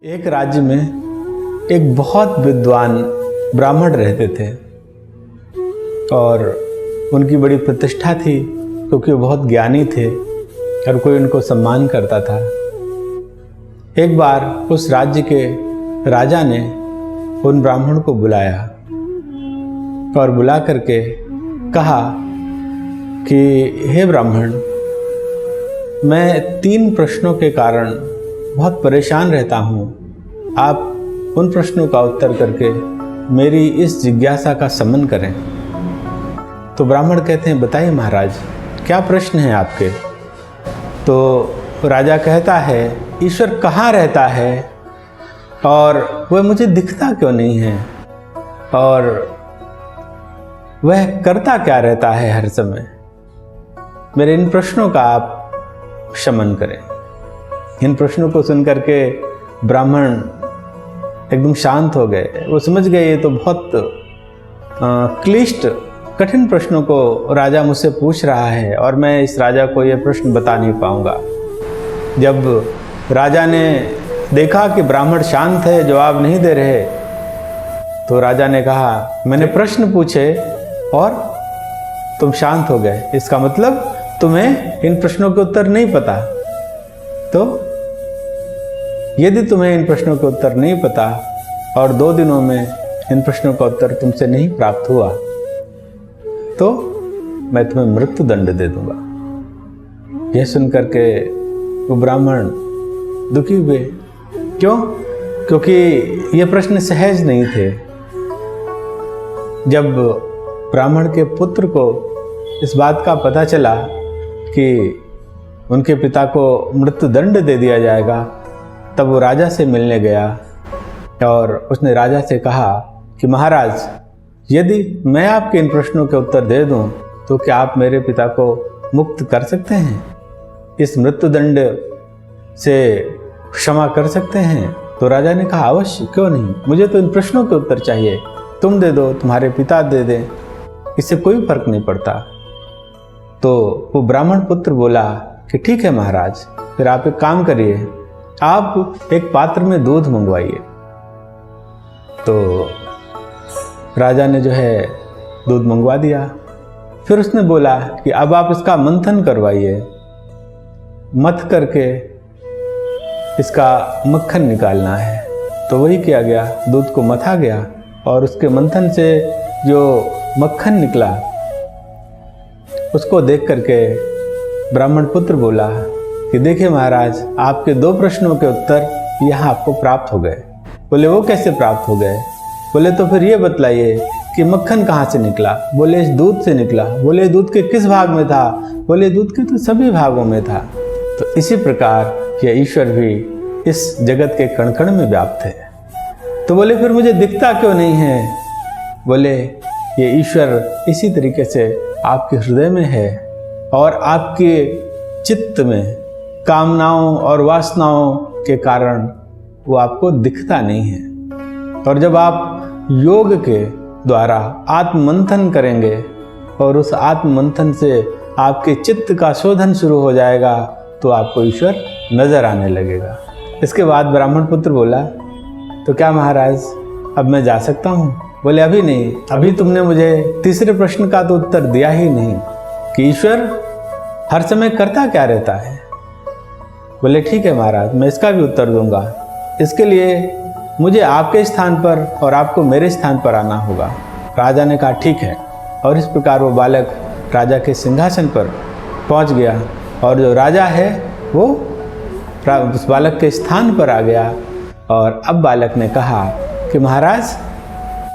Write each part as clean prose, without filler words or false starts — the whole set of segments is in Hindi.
एक राज्य में एक बहुत विद्वान ब्राह्मण रहते थे और उनकी बड़ी प्रतिष्ठा थी क्योंकि वो बहुत ज्ञानी थे और कोई उनको सम्मान करता था। एक बार उस राज्य के राजा ने उन ब्राह्मण को बुलाया और बुला करके कहा कि हे ब्राह्मण, मैं 3 प्रश्नों के कारण बहुत परेशान रहता हूँ। आप उन प्रश्नों का उत्तर करके मेरी इस जिज्ञासा का शमन करें। तो ब्राह्मण कहते हैं, बताइए महाराज, क्या प्रश्न है आपके? तो राजा कहता है, ईश्वर कहाँ रहता है और वह मुझे दिखता क्यों नहीं है, और वह करता क्या रहता है हर समय? मेरे इन प्रश्नों का आप शमन करें। इन प्रश्नों को सुनकर के ब्राह्मण एकदम शांत हो गए। वो समझ गए ये तो बहुत क्लिष्ट कठिन प्रश्नों को राजा मुझसे पूछ रहा है और मैं इस राजा को ये प्रश्न बता नहीं पाऊंगा। जब राजा ने देखा कि ब्राह्मण शांत है, जवाब नहीं दे रहे, तो राजा ने कहा, मैंने प्रश्न पूछे और तुम शांत हो गए, इसका मतलब तुम्हें इन प्रश्नों के उत्तर नहीं पता। तो यदि तुम्हें इन प्रश्नों के उत्तर नहीं पता और 2 दिनों में इन प्रश्नों का उत्तर तुमसे नहीं प्राप्त हुआ, तो मैं तुम्हें मृत्यु दंड दे दूंगा। यह सुनकर के वो ब्राह्मण दुखी हुए। क्यों? क्योंकि ये प्रश्न सहज नहीं थे। जब ब्राह्मण के पुत्र को इस बात का पता चला कि उनके पिता को मृत्यु दंड दे दिया जाएगा, तब वो राजा से मिलने गया और उसने राजा से कहा कि महाराज, यदि मैं आपके इन प्रश्नों के उत्तर दे दूं तो क्या आप मेरे पिता को मुक्त कर सकते हैं, इस मृत्यु दंड से क्षमा कर सकते हैं? तो राजा ने कहा, अवश्य, क्यों नहीं, मुझे तो इन प्रश्नों के उत्तर चाहिए। तुम दे दो, तुम्हारे पिता दे दें, इससे कोई फर्क नहीं पड़ता। तो वो ब्राह्मण पुत्र बोला कि ठीक है महाराज, फिर आप एक काम करिए, आप एक पात्र में दूध मंगवाइए। तो राजा ने जो है दूध मंगवा दिया। फिर उसने बोला कि अब आप इसका मंथन करवाइए, मथ करके इसका मक्खन निकालना है। तो वही किया गया, दूध को मथा गया और उसके मंथन से जो मक्खन निकला उसको देख करके ब्राह्मण पुत्र बोला कि देखिए महाराज, आपके 2 प्रश्नों के उत्तर यहाँ आपको प्राप्त हो गए। बोले, वो कैसे प्राप्त हो गए? बोले, तो फिर ये बतलाइए कि मक्खन कहाँ से निकला? बोले, इस दूध से निकला। बोले, दूध के किस भाग में था? बोले, दूध के तो सभी भागों में था। तो इसी प्रकार यह ईश्वर भी इस जगत के कण कण में व्याप्त है। तो बोले, फिर मुझे दिखता क्यों नहीं है? बोले, ये ईश्वर इसी तरीके से आपके हृदय में है और आपके चित्त में कामनाओं और वासनाओं के कारण वो आपको दिखता नहीं है। और जब आप योग के द्वारा आत्ममंथन करेंगे और उस आत्ममंथन से आपके चित्त का शोधन शुरू हो जाएगा, तो आपको ईश्वर नजर आने लगेगा। इसके बाद ब्राह्मण पुत्र बोला, तो क्या महाराज, अब मैं जा सकता हूँ? बोले, अभी नहीं, अभी तुमने मुझे तीसरे प्रश्न का तो उत्तर दिया ही नहीं कि ईश्वर हर समय करता क्या रहता है। बोले, ठीक है महाराज, मैं इसका भी उत्तर दूंगा। इसके लिए मुझे आपके स्थान पर और आपको मेरे स्थान पर आना होगा। राजा ने कहा, ठीक है। और इस प्रकार वो बालक राजा के सिंहासन पर पहुंच गया और जो राजा है वो उस बालक के स्थान पर आ गया। और अब बालक ने कहा कि महाराज,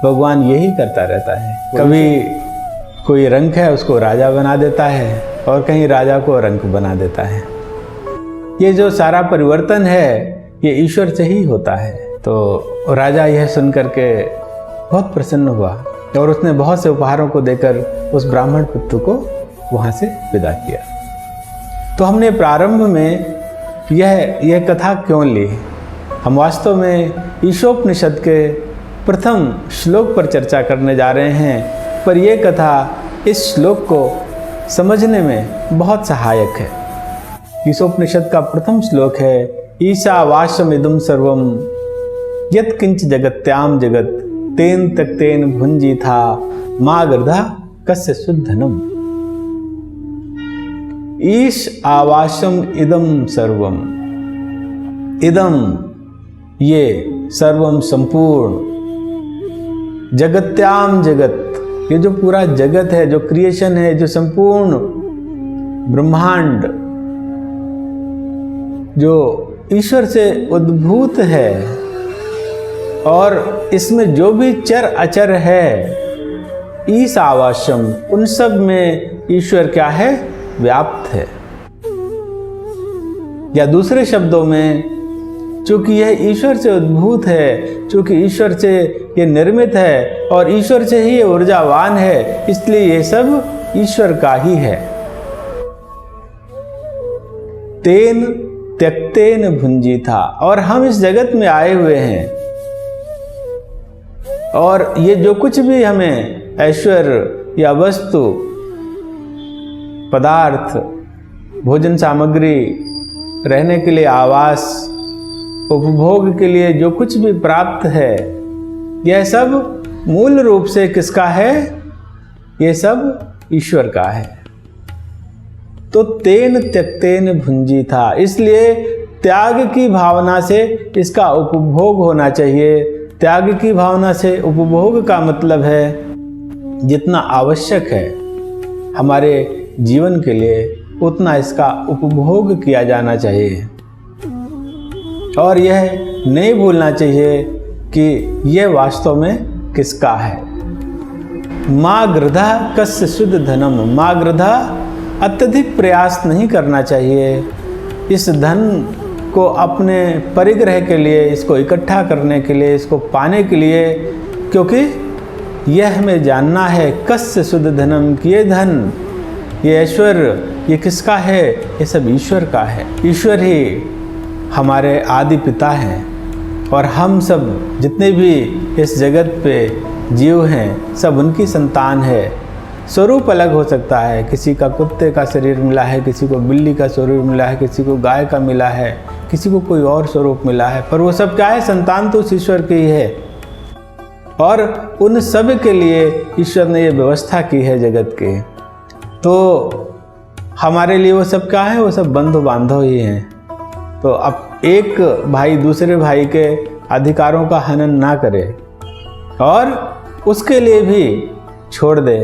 भगवान यही करता रहता है, कभी कोई रंक है उसको राजा बना देता है और कहीं राजा को रंक बना देता है। ये जो सारा परिवर्तन है ये ईश्वर से ही होता है। तो राजा यह सुन करके बहुत प्रसन्न हुआ और उसने बहुत से उपहारों को देकर उस ब्राह्मण पुत्र को वहाँ से विदा किया। तो हमने प्रारंभ में यह कथा क्यों ली? हम वास्तव में ईशोपनिषद के प्रथम श्लोक पर चर्चा करने जा रहे हैं, पर यह कथा इस श्लोक को समझने में बहुत सहायक है। ईशोपनिषद का प्रथम श्लोक है, ईशावास्यम इदं सर्वम यत् किंच जगत्याम जगत तेन त्यक्तेन भुंजीथा मा गर्धा कस्य शुद्धनम। ईश आवासम इदम सर्वम, इदम ये सर्वम संपूर्ण, जगत्याम जगत ये जो पूरा जगत है, जो क्रिएशन है, जो संपूर्ण ब्रह्मांड जो ईश्वर से उद्भूत है, और इसमें जो भी चर अचर है ईश आवासम, उन सब में ईश्वर क्या है, व्याप्त है। या दूसरे शब्दों में, चूंकि यह ईश्वर से उद्भूत है, चूंकि ईश्वर से ये निर्मित है और ईश्वर से ही ये ऊर्जावान है, इसलिए ये सब ईश्वर का ही है। तेन त्यक्तेन भुंजीथा, और हम इस जगत में आए हुए हैं, और ये जो कुछ भी हमें ऐश्वर्य या वस्तु, पदार्थ, भोजन सामग्री, रहने के लिए आवास, उपभोग के लिए जो कुछ भी प्राप्त है, यह सब मूल रूप से किसका है, ये सब ईश्वर का है। तो तेन त्यक्तेन भुंजीथा, इसलिए त्याग की भावना से इसका उपभोग होना चाहिए। त्याग की भावना से उपभोग का मतलब है जितना आवश्यक है हमारे जीवन के लिए, उतना इसका उपभोग किया जाना चाहिए। और यह नहीं भूलना चाहिए कि यह वास्तव में किसका है। माँ गृधा कस्य शुद्ध धनम, माँ गृधा, अत्यधिक प्रयास नहीं करना चाहिए इस धन को अपने परिग्रह के लिए, इसको इकट्ठा करने के लिए, इसको पाने के लिए, क्योंकि यह हमें जानना है कस्य शुद्ध धनम, कि ये धन, ये ऐश्वर्य, ये किसका है, ये सब ईश्वर का है। ईश्वर ही हमारे आदि पिता हैं, और हम सब जितने भी इस जगत पे जीव हैं सब उनकी संतान है। स्वरूप अलग हो सकता है, किसी का कुत्ते का शरीर मिला है, किसी को बिल्ली का शरीर मिला है, किसी को गाय का मिला है, किसी को कोई और स्वरूप मिला है, पर वो सब क्या है, संतान तो उस ईश्वर की ही है। और उन सब के लिए ईश्वर ने ये व्यवस्था की है जगत के। तो हमारे लिए वो सब क्या है, वो सब बंधु बांधव ही हैं। तो अब एक भाई दूसरे भाई के अधिकारों का हनन ना करे, और उसके लिए भी छोड़ दे।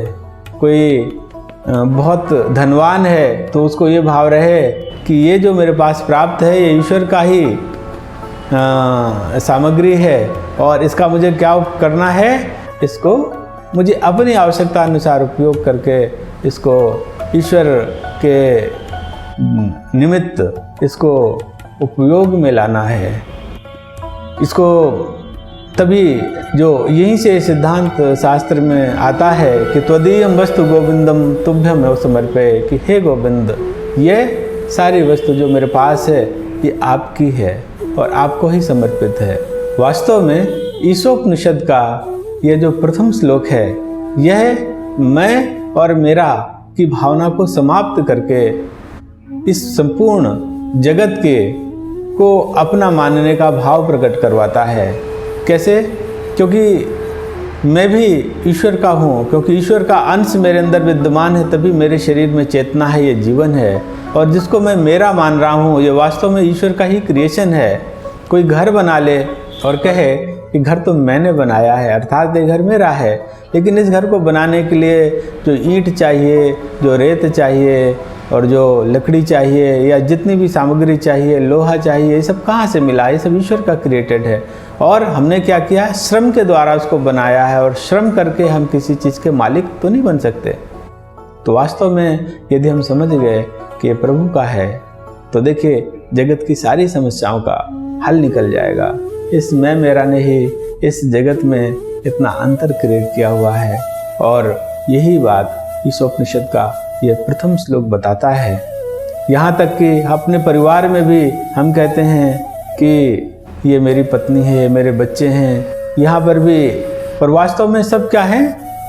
कोई बहुत धनवान है तो उसको ये भाव रहे कि ये जो मेरे पास प्राप्त है ये ईश्वर का ही सामग्री है, और इसका मुझे क्या करना है, इसको मुझे अपनी आवश्यकता अनुसार उपयोग करके इसको ईश्वर के निमित्त इसको उपयोग में लाना है। इसको तभी जो यहीं से सिद्धांत शास्त्र में आता है कि त्वदीयम वस्तु गोविंदम तुभ्यम एव समर्पये, कि हे गोविंद, ये सारी वस्तु जो मेरे पास है ये आपकी है और आपको ही समर्पित है। वास्तव में ईशोपनिषद का ये जो प्रथम श्लोक है, यह मैं और मेरा की भावना को समाप्त करके इस संपूर्ण जगत के को अपना मानने का भाव प्रकट करवाता है। कैसे? क्योंकि मैं भी ईश्वर का हूँ, क्योंकि ईश्वर का अंश मेरे अंदर विद्यमान है, तभी मेरे शरीर में चेतना है, ये जीवन है। और जिसको मैं मेरा मान रहा हूँ, ये वास्तव में ईश्वर का ही क्रिएशन है। कोई घर बना ले और कहे कि घर तो मैंने बनाया है, अर्थात ये घर मेरा है, लेकिन इस घर को बनाने के लिए जो ईंट चाहिए, जो रेत चाहिए और जो लकड़ी चाहिए या जितनी भी सामग्री चाहिए, लोहा चाहिए, ये सब कहाँ से मिला? ये सब ईश्वर का क्रिएटेड है। और हमने क्या किया? श्रम के द्वारा उसको बनाया है, और श्रम करके हम किसी चीज़ के मालिक तो नहीं बन सकते। तो वास्तव में यदि हम समझ गए कि ये प्रभु का है, तो देखिए जगत की सारी समस्याओं का हल निकल जाएगा। इस मैं मेरा ने ही इस जगत में इतना अंतर क्रिएट किया हुआ है, और यही बात ईशोपनिषद का ये प्रथम श्लोक बताता है। यहाँ तक कि अपने परिवार में भी हम कहते हैं कि ये मेरी पत्नी है, ये मेरे बच्चे हैं, यहाँ पर भी, पर वास्तव में सब क्या है?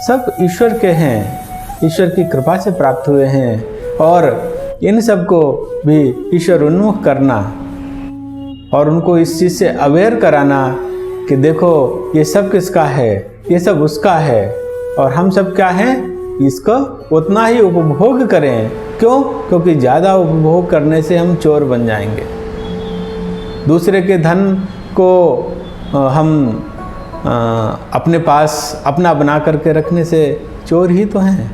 सब ईश्वर के हैं, ईश्वर की कृपा से प्राप्त हुए हैं। और इन सब को भी ईश्वर उन्मुख करना, और उनको इस चीज़ से अवेयर कराना कि देखो ये सब किसका है, ये सब उसका है और हम सब क्या हैं, इसको उतना ही उपभोग करें। क्यों? क्योंकि ज़्यादा उपभोग करने से हम चोर बन जाएंगे। दूसरे के धन को हम अपने पास अपना बना करके रखने से चोर ही तो हैं।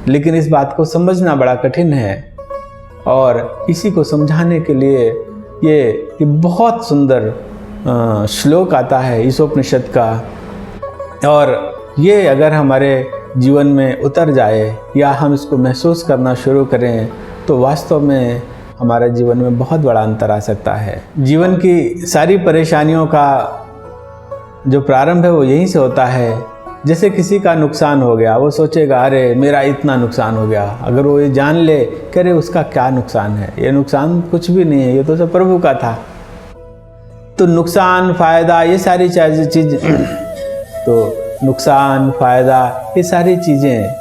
लेकिन इस बात को समझना बड़ा कठिन है और इसी को समझाने के लिए ये बहुत सुंदर श्लोक आता है ईशोपनिषद का, और ये अगर हमारे जीवन में उतर जाए या हम इसको महसूस करना शुरू करें तो वास्तव में हमारे जीवन में बहुत बड़ा अंतर आ सकता है। जीवन की सारी परेशानियों का जो प्रारंभ है वो यहीं से होता है। जैसे किसी का नुकसान हो गया, वो सोचेगा अरे मेरा इतना नुकसान हो गया। अगर वो ये जान ले कि अरे उसका क्या नुकसान है, ये नुकसान कुछ भी नहीं है, ये तो सब प्रभु का था। तो नुकसान फायदा ये सारी चीज़ तो नुकसान फायदा ये सारी चीज़ें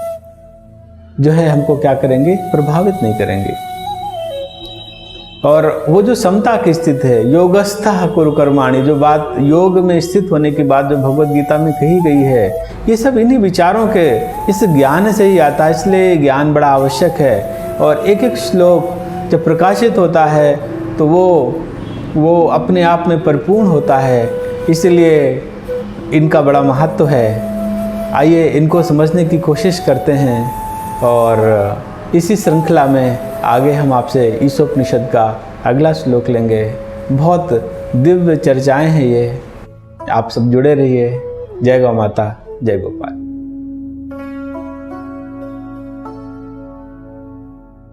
जो है हमको क्या करेंगे, प्रभावित नहीं करेंगे। और वो जो समता की स्थिति है, योगस्थः कुरु कर्माणि, जो बात योग में स्थित होने की बात जो भगवद गीता में कही गई है, ये सब इन्हीं विचारों के इस ज्ञान से ही आता है। इसलिए ज्ञान बड़ा आवश्यक है। और एक एक श्लोक जब प्रकाशित होता है तो वो अपने आप में परिपूर्ण होता है। इसलिए इनका बड़ा महत्व है। आइए इनको समझने की कोशिश करते हैं और इसी श्रृंखला में आगे हम आपसे ईशोपनिषद का अगला श्लोक लेंगे। बहुत दिव्य चर्चाएं हैं ये, आप सब जुड़े रहिए। जय गौ माता, जय गोपाल।